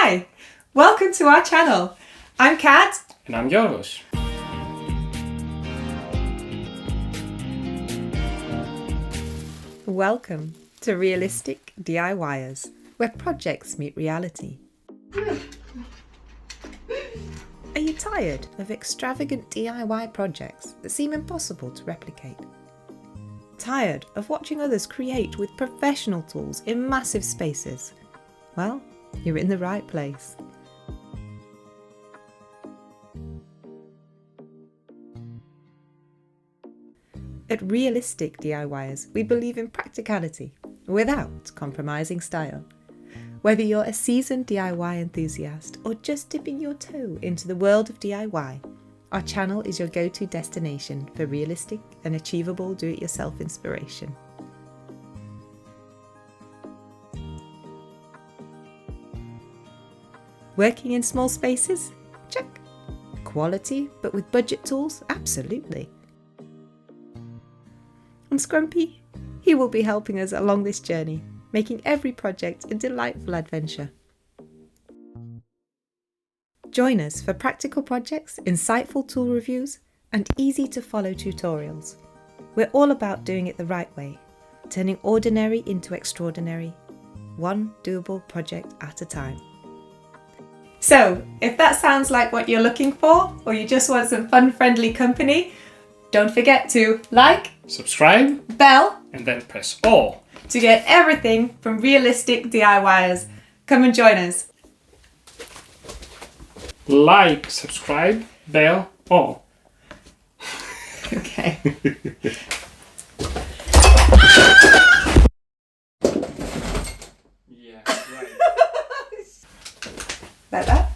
Hi, welcome to our channel. I'm Kat. And I'm Jorgos. Welcome to Ralistic DIYers, where projects meet reality. Are you tired of extravagant DIY projects that seem impossible to replicate? Tired of watching others create with professional tools in massive spaces? Well, you're in the right place. At Ralistic DIYers, we believe in practicality without compromising style. Whether you're a seasoned DIY enthusiast or just dipping your toe into the world of DIY, our channel is your go-to destination for realistic and achievable do-it-yourself inspiration. Working in small spaces? Check. Quality, but with budget tools? Absolutely. And Scrumpy? He will be helping us along this journey, making every project a delightful adventure. Join us for practical projects, insightful tool reviews, and easy-to-follow tutorials. We're all about doing it the right way, turning ordinary into extraordinary, one doable project at a time. So, if that sounds like what you're looking for, or you just want some fun-friendly company, don't forget to like, Subscribe, bell, and then press all to get everything from Ralistic DIYers. Come and join us. Like, subscribe, bell, all. Okay. Yeah, right. Like that?